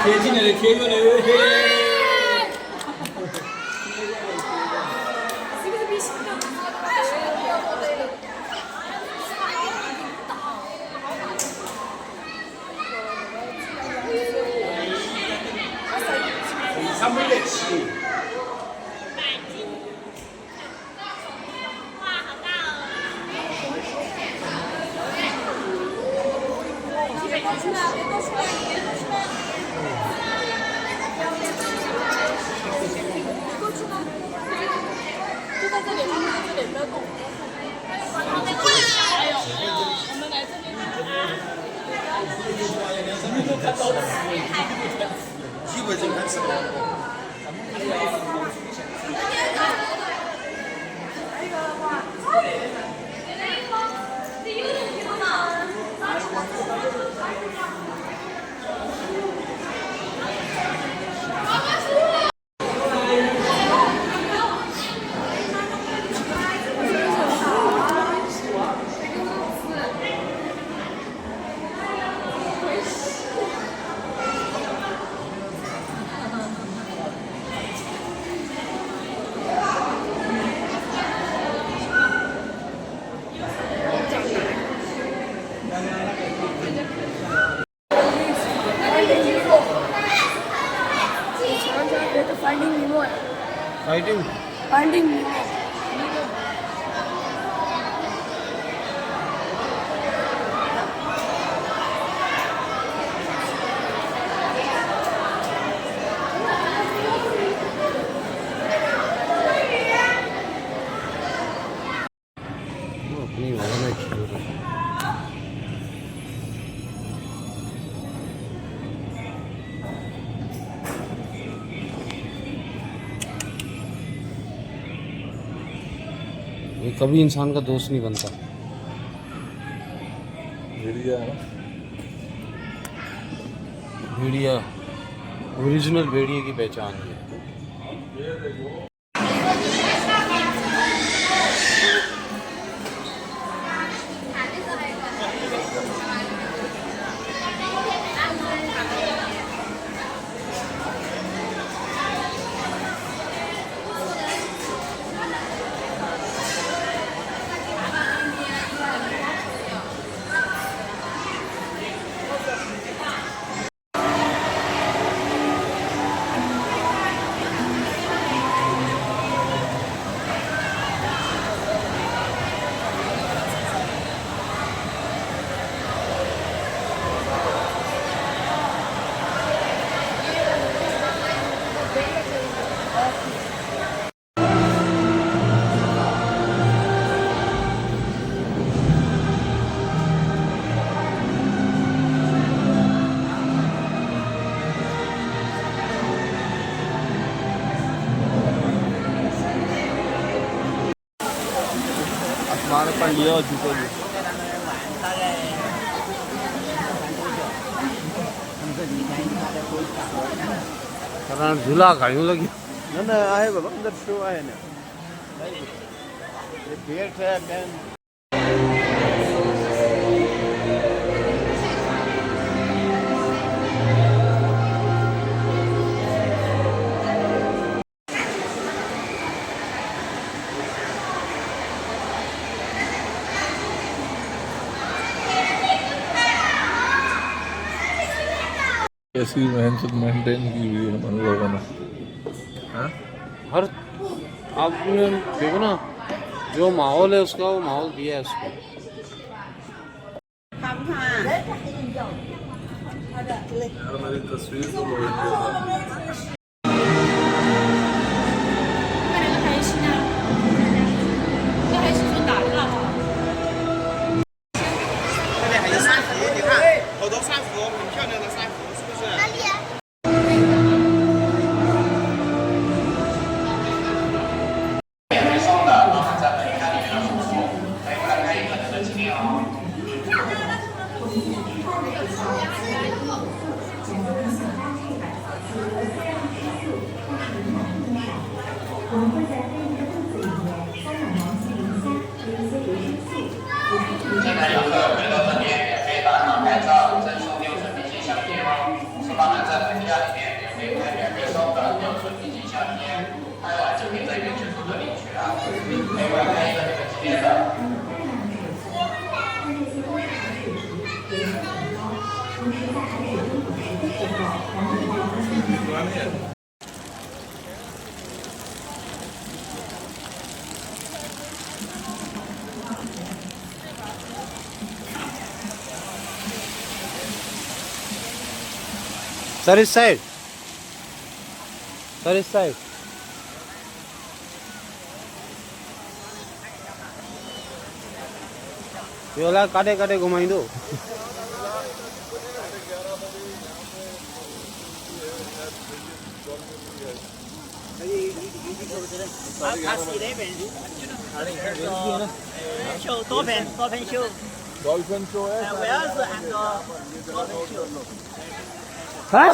贴紧来的，贴过来。是不是比新疆大300来起。就在这里，放在这里，不要动。哎呦，我们来这里。基本上开始了。Fighting. Finding Nemo. अपनी वाला में खेल रहे हैं। ये कभी इंसान का दोस्त नहीं बनता। भेड़िया ओरिजिनल भेड़िए की पहचान है।妈的，快离了，几个人？कारण झूला खाने लगी। ना आहे बाबा अंदर शो आहे ना ये पेट है मैन ऐसी मेहनत मेंटेन की हुई है हम लोगों ने। हर आपने देखो ना, जो माहौल है उसका वो माहौल दिया है उसको। यार मेरी तस्वीर तो बहुत现在游客回到这边免费打卡拍照，证书60明信相片哦，是帮忙 Sir, this side. Sir, this side. ये वाला काटे काटे घुमाई दो. डॉल्फिन शो है हाँ?